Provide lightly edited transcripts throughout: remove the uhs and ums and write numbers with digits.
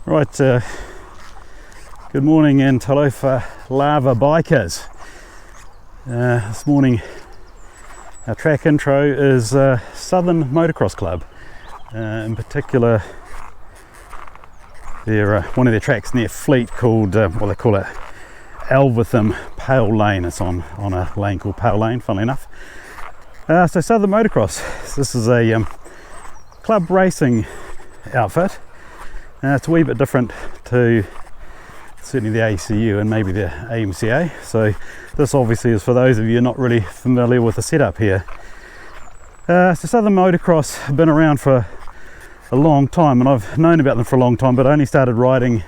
Right, good morning and talofa lava bikers. This morning our track intro is Southern Motocross Club. In particular, they're one of their tracks near Fleet called, well, they call it Elvetham Pale Lane. It's on a lane called Pale Lane, funnily enough. So Southern Motocross, this is a club racing outfit. It's a wee bit different to certainly the ACU and maybe the AMCA. So this obviously is for those of you not really familiar with the setup here. So Southern Motocross have been around for a long time, and I've known about them for a long time, but I only started riding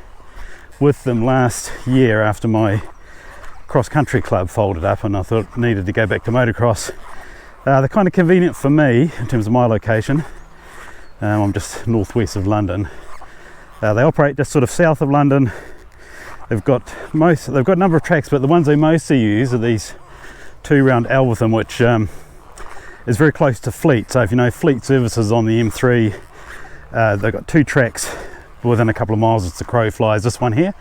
with them last year after my cross-country club folded up, and I thought I needed to go back to motocross. They're kind of convenient for me in terms of my location. I'm just northwest of London. They operate just sort of south of London. They've got a number of tracks, but the ones they mostly use are these two around Elvetham, which is very close to Fleet. So if you know Fleet services on the M3, they've got two tracks within a couple of miles as the crow flies. This one here,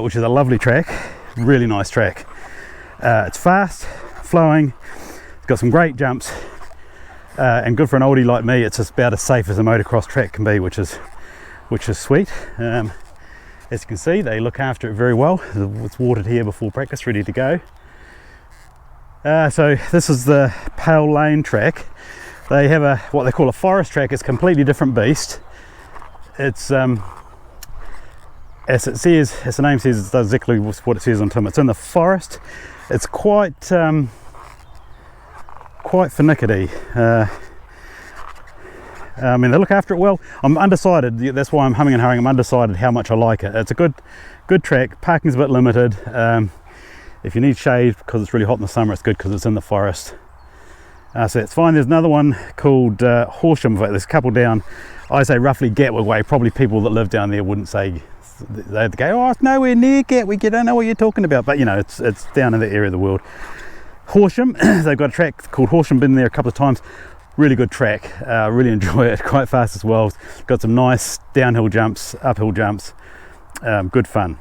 which is a lovely track, really nice track. It's fast, flowing, it's got some great jumps, and good for an oldie like me. It's just about as safe as a motocross track can be, which is sweet. As you can see, they look after it very well. It's watered here before practice, ready to go. So this is the Pale Lane track. They have what they call a forest track. It's a completely different beast. It's as the name says, it does exactly what it says on tin. It's in the forest. It's quite finicky. I mean, they look after it well. I'm undecided. That's why I'm humming and hurrying. I'm undecided how much I like it. It's a good track. Parking's a bit limited. If you need shade because it's really hot in the summer, it's good because it's in the forest. So it's fine. There's another one called Horsham. There's a couple down, I say roughly Gatwick way. Probably people that live down there wouldn't say, they'd go, oh, it's nowhere near Gatwick, you don't know what you're talking about. But you know, it's down in that area of the world. Horsham, they've got a track called Horsham, been there a couple of times. Really good track, really enjoy it, quite fast as well. Got some nice downhill jumps, uphill jumps, good fun.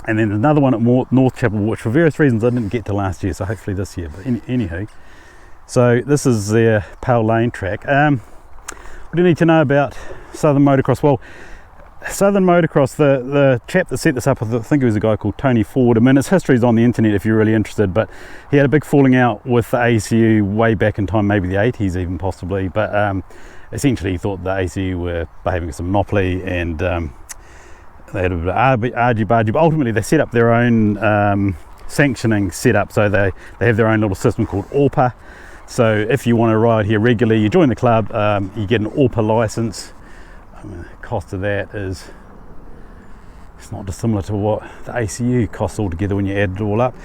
And then another one at North Chapel, which for various reasons I didn't get to last year, so hopefully this year, but anywho. So this is their Pale Lane track. What do you need to know about Southern Motocross? Well, Southern Motocross, the chap that set this up, I think it was a guy called Tony Ford. I mean, his history's on the internet if you're really interested, but he had a big falling out with the ACU way back in time, maybe the 80s even possibly, but essentially he thought the ACU were behaving as a monopoly, and they had a bit of argy-bargy, but ultimately they set up their own sanctioning setup, so they have their own little system called ARPA. So if you want to ride here regularly, you join the club, you get an ARPA license. I mean, the cost of that is, it's not dissimilar to what the ACU costs altogether when you add it all up.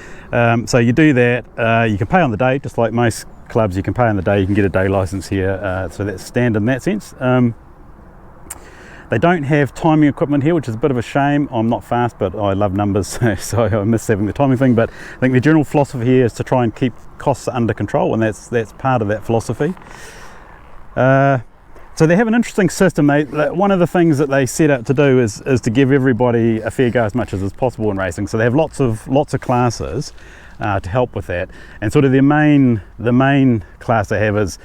So you do that, you can pay on the day, just like most clubs, you can pay on the day, you can get a day license here, so that's standard in that sense. They don't have timing equipment here, which is a bit of a shame. I'm not fast, but I love numbers, so I miss having the timing thing. But I think the general philosophy here is to try and keep costs under control, and that's part of that philosophy. So they have an interesting system. One of the things that they set out to do is to give everybody a fair go as much as is possible in racing. So they have lots of classes to help with that. And sort of the main class they have is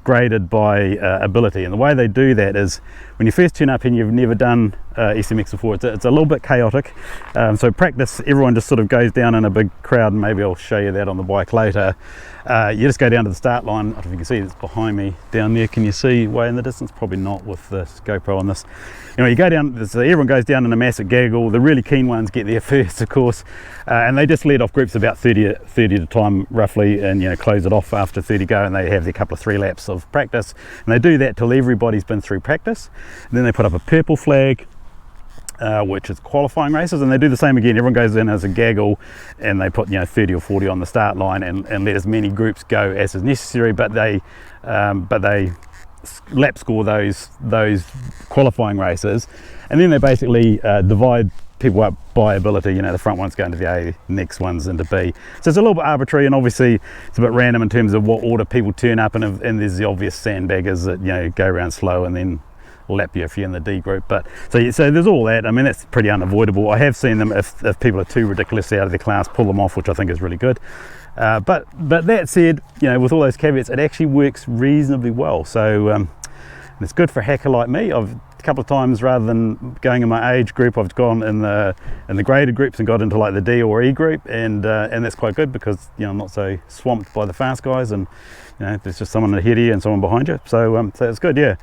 graded by ability. And the way they do that is when you first turn up and you've never done SMX before, it's a little bit chaotic. So practice, everyone just sort of goes down in a big crowd, and maybe I'll show you that on the bike later. You just go down to the start line. I don't know if you can see, it's behind me down there. Can you see way in the distance? Probably not with the GoPro on this. Anyway, you go down, so everyone goes down in a massive gaggle. The really keen ones get there first, of course, and they just lead off groups about 30 at a time roughly, and you know, close it off after 30 go, and they have their couple of 3 laps of practice, and they do that till everybody's been through practice. And then they put up a purple flag, which is qualifying races, and they do the same again. Everyone goes in as a gaggle, and they put 30 or 40 on the start line, and let as many groups go as is necessary, but they lap score those qualifying races, and then they basically divide people up by ability. The front one's going to the A, next one's into B. So it's a little bit arbitrary, and obviously it's a bit random in terms of what order people turn up, and there's the obvious sandbaggers that go around slow and then lap you if you're in the D group. But so there's all that. I mean, that's pretty unavoidable. I have seen them, if people are too ridiculously out of their class, pull them off, which I think is really good. But that said, you know, with all those caveats, it actually works reasonably well. So it's good for a hacker like me. I've a couple of times, rather than going in my age group, I've gone in the graded groups and got into like the D or E group, and that's quite good because, you know, I'm not so swamped by the fast guys, and you know, there's just someone ahead of you and someone behind you. So so it's good, yeah.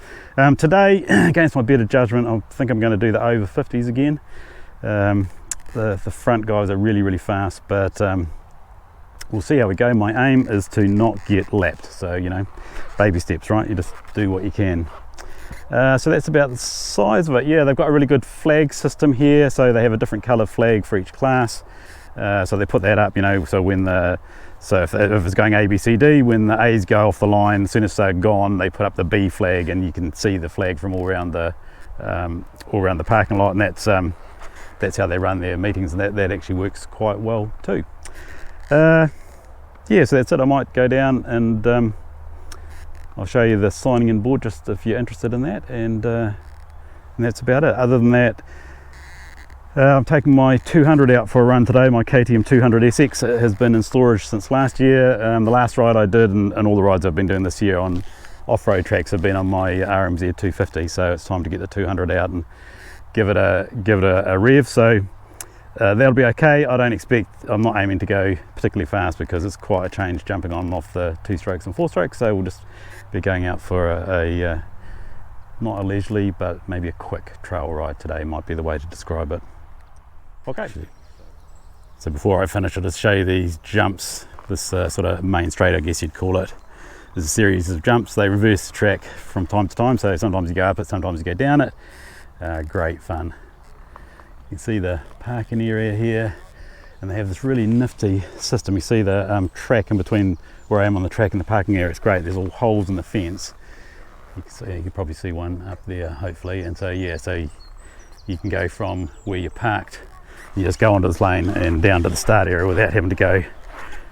Today, against my better judgment, I think I'm going to do the over 50s again. The front guys are really fast, but we'll see how we go. My aim is to not get lapped, so, you know, baby steps, right? You just do what you can. So that's about the size of it. Yeah, they've got a really good flag system here, so they have a different colour flag for each class. So they put that up, you know, so when if it's going A, B, C, D, when the A's go off the line, as soon as they're gone, they put up the B flag, and you can see the flag from all around the parking lot, and that's how they run their meetings, and that actually works quite well too. Yeah, so that's it. I might go down and I'll show you the signing in board, just if you're interested in that, and that's about it. Other than that, I'm taking my 200 out for a run today. My KTM 200 SX has been in storage since last year. The last ride I did, and all the rides I've been doing this year on off-road tracks, have been on my RMZ 250, so it's time to get the 200 out and give it a rev. So that'll be okay. I'm not aiming to go particularly fast because it's quite a change jumping on and off the 2-strokes and 4-strokes, so we'll just be going out for a not a leisurely, but maybe a quick trail ride today might be the way to describe it. Okay, so before I finish, I'll just show you these jumps, this sort of main straight, I guess you'd call it. There's a series of jumps. They reverse the track from time to time, so sometimes you go up it, sometimes you go down it. Great fun. You can see the parking area here, and they have this really nifty system. You see the track in between where I am on the track and the parking area. It's great. There's all holes in the fence. You can probably see one up there, hopefully. And so yeah, so you can go from where you're parked, you just go onto this lane and down to the start area without having to go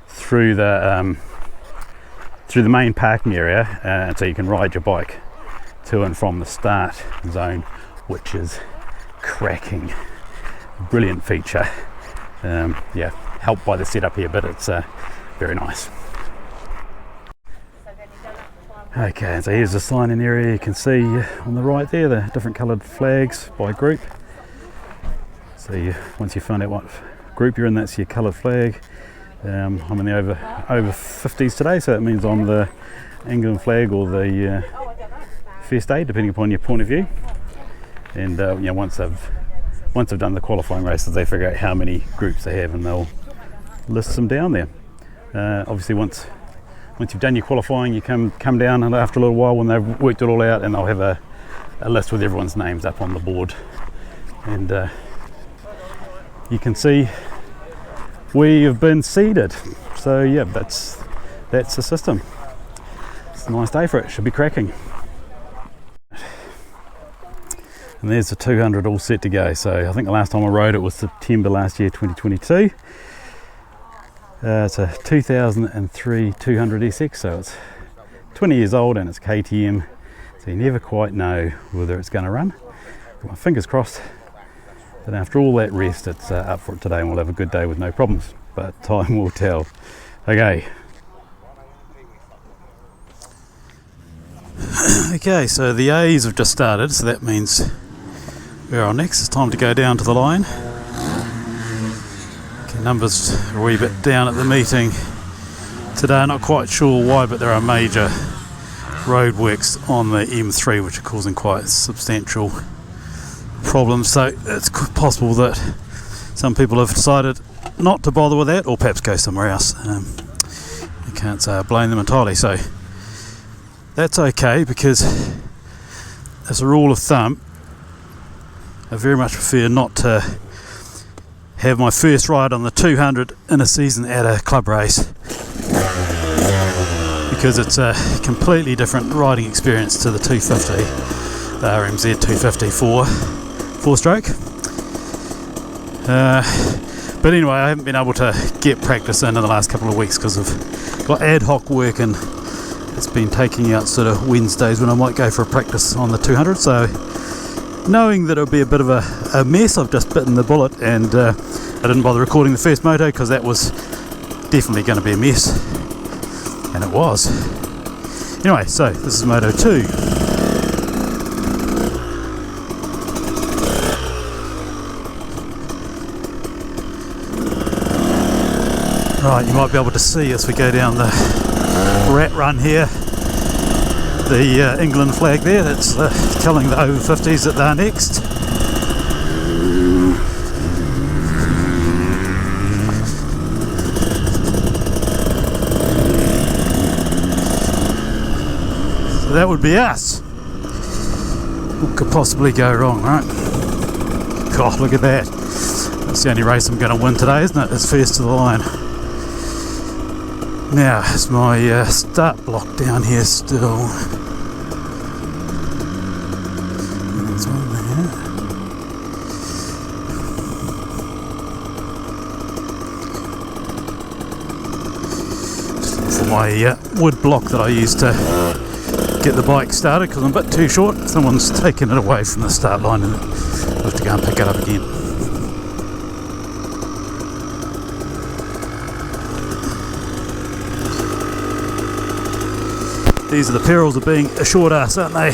through the main parking area, and so you can ride your bike to and from the start zone, which is cracking. Brilliant feature. Yeah, helped by the setup here, but it's very nice. Okay, so here's the sign-in area. You can see on the right there the different coloured flags by group. So once you find out what group you're in, that's your coloured flag. I'm in the over 50s today, so that means I'm the England flag or the first aid, depending upon your point of view. And you know, once they've done the qualifying races, they figure out how many groups they have, and they'll list them down there. Obviously, once you've done your qualifying, you come down, and after a little while, when they've worked it all out, and they'll have a list with everyone's names up on the board, and you can see where you've been seeded. So yeah, that's the system. It's a nice day for it. Should be cracking. And there's the 200 all set to go. So I think the last time I rode it was September last year, 2022. It's a 2003 200 SX, so it's 20 years old and it's KTM, so you never quite know whether it's going to run. My fingers crossed that after all that rest, it's up for it today, and we'll have a good day with no problems, but time will tell. Okay. Okay, so the A's have just started, so that means we're on next. It's time to go down to the line. Okay, numbers are a wee bit down at the meeting today. Not quite sure why, but there are major roadworks on the M3 which are causing quite substantial problems. So it's possible that some people have decided not to bother with that, or perhaps go somewhere else. You can't blame them entirely. So that's okay, because as a rule of thumb, I very much prefer not to have my first ride on the 200 in a season at a club race, because it's a completely different riding experience to the 250, the RMZ 250 4-stroke. But anyway, I haven't been able to get practice in the last couple of weeks because I've got ad hoc work and it's been taking out sort of Wednesdays when I might go for a practice on the 200. So knowing that it'll be a bit of a mess, I've just bitten the bullet, and I didn't bother recording the first moto because that was definitely going to be a mess, and it was. Anyway, so this is Moto 2. Right, you might be able to see as we go down the rat run here, the England flag there, that's telling the over 50s that they're next. So that would be us. What could possibly go wrong, right? God, look at that. That's the only race I'm going to win today, isn't it? It's first to the line. Now, is my start block down here still? There's one there. Just for my wood block that I use to get the bike started, because I'm a bit too short. Someone's taken it away from the start line and I have to go and pick it up again. These are the perils of being a short ass, aren't they?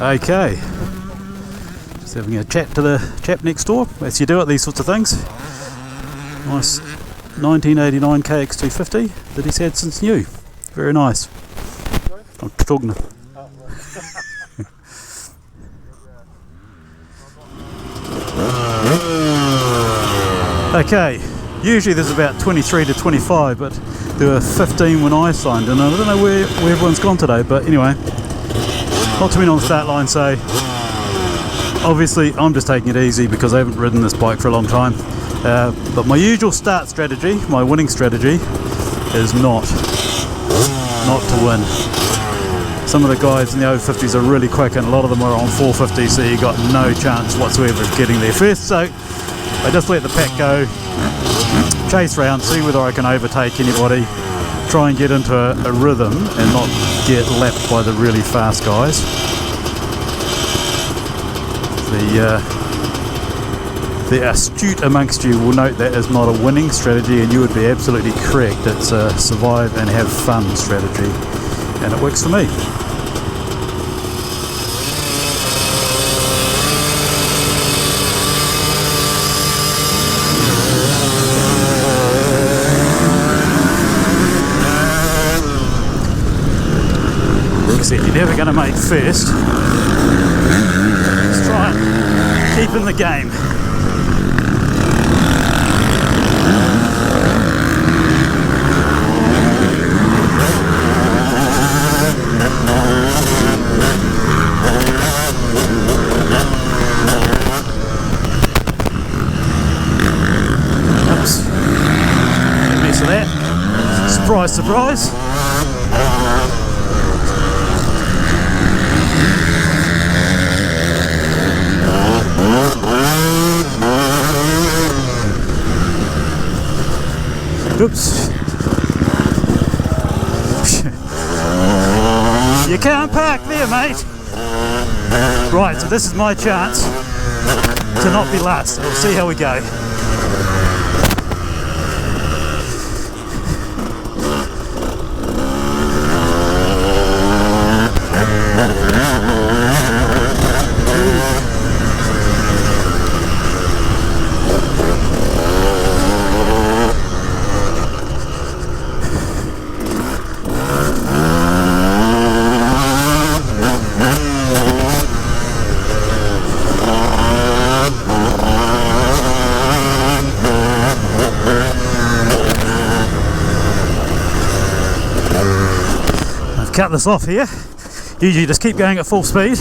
Okay. Just having a chat to the chap next door, as you do at these sorts of things. Nice 1989 KX250 that he's had since new. Very nice. I'm talking to... Okay, usually there's about 23 to 25, but there were 15 when I signed in. I don't know where everyone's gone today, but anyway, not too many on the start line, so obviously I'm just taking it easy because I haven't ridden this bike for a long time. But my usual start strategy, my winning strategy, is not to win. Some of the guys in the over 50s are really quick, and a lot of them are on 450, so you got no chance whatsoever of getting there first. So I just let the pack go, chase round, see whether I can overtake anybody, try and get into a rhythm and not get lapped by the really fast guys. The astute amongst you will note that is not a winning strategy, and you would be absolutely correct. It's a survive and have fun strategy, and it works for me. Except you're never going to make first. Let's try and keep in the game. Oops. Didn't mess with that. Surprise, surprise. Oops. You can't park there, mate. Right, so this is my chance to not be last. We'll see how we go. Cut this off here. Usually just keep going at full speed.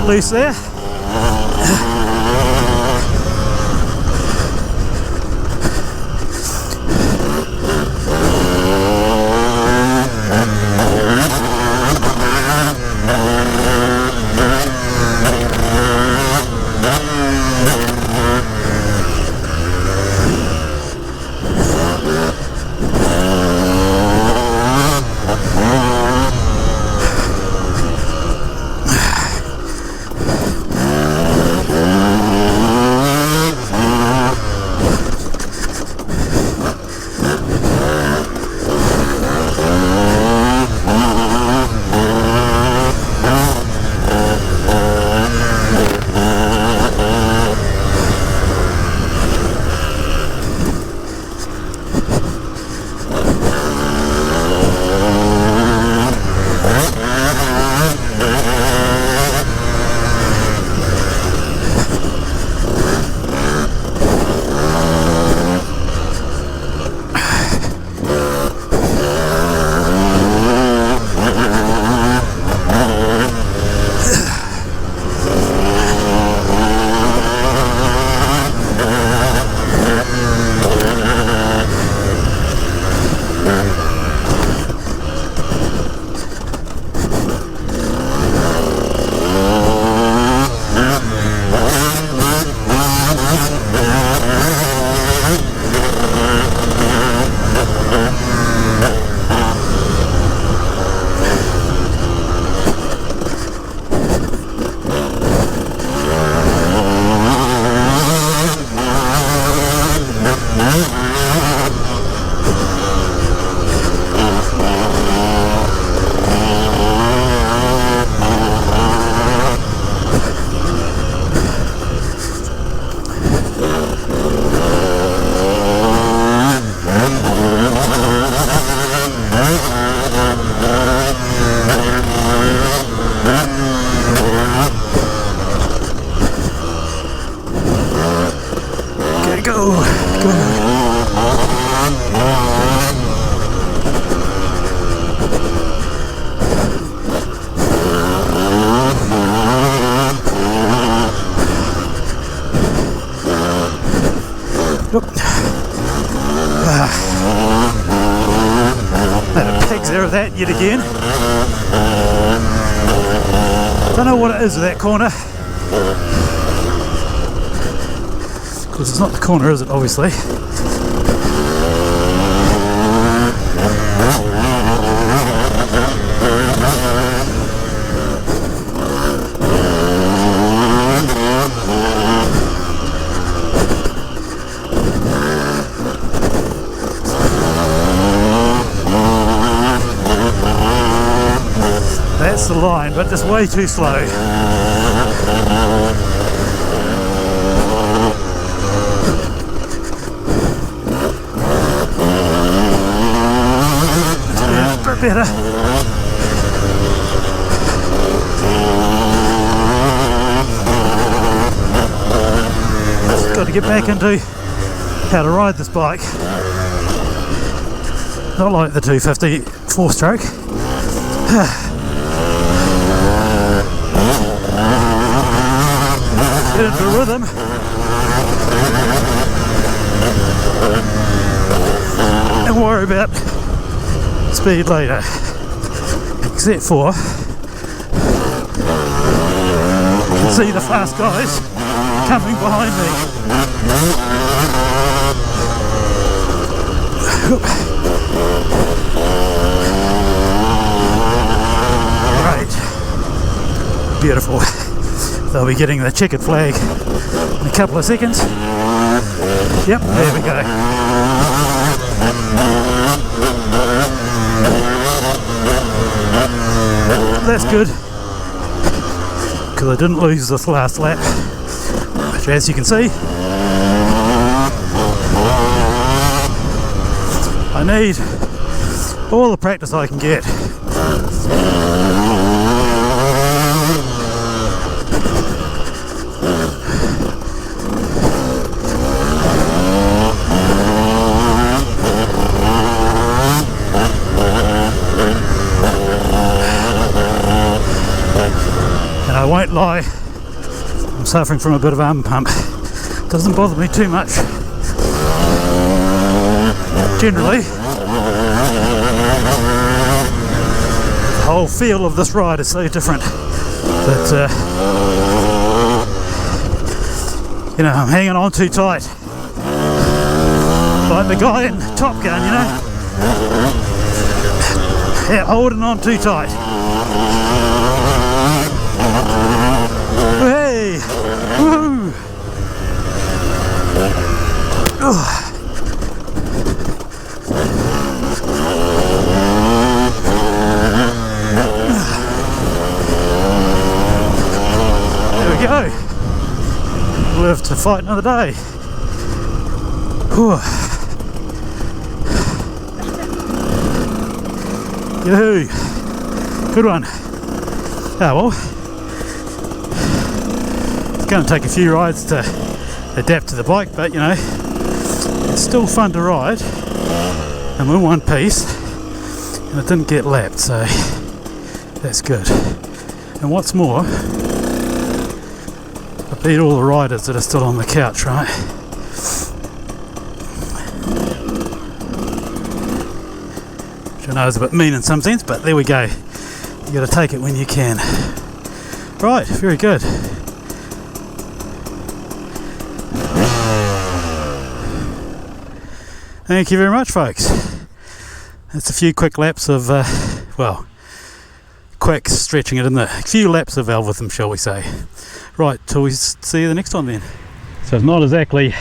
loose there. There of that yet again. Don't know what it is with that corner, because it's not the corner, is it? Obviously. That's the line, but just way too slow. A bit better. Just got to get back into how to ride this bike. Not like the 250 4-stroke. Get into a rhythm. And worry about speed later. Except for, you can see the fast guys coming behind me. Right. Beautiful. They'll be getting the checkered flag in a couple of seconds. Yep, there we go. That's good, because I didn't lose this last lap, which, as you can see, I need all the practice I can get. And I won't lie, suffering from a bit of arm pump. Doesn't bother me too much. Generally, the whole feel of this ride is so different that you know, I'm hanging on too tight, like the guy in Top Gun, you know. Yeah, holding on too tight. Hey! Woo! There we go. Live to fight another day. Whew. Yoo-hoo. Good one. Ah well, it's going to take a few rides to adapt to the bike, but you know, it's still fun to ride, and we're in one piece, and it didn't get lapped, so that's good. And what's more, I beat all the riders that are still on the couch, right? I know it's a bit mean in some sense, but there we go. You got to take it when you can. Right, very good. Thank you very much, folks. That's a few quick laps of, well, quick stretching it in there. A few laps of Elvetham, shall we say. Right, till we see you the next time then. So it's not exactly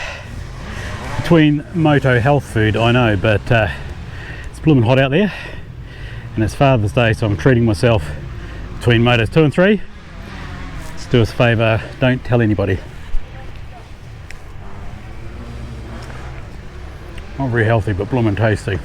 between Moto health food, I know, but it's blooming hot out there, and it's Father's Day, so I'm treating myself between Motos 2 and 3. Let's do us a favour, don't tell anybody. Not very healthy, but blooming tasty.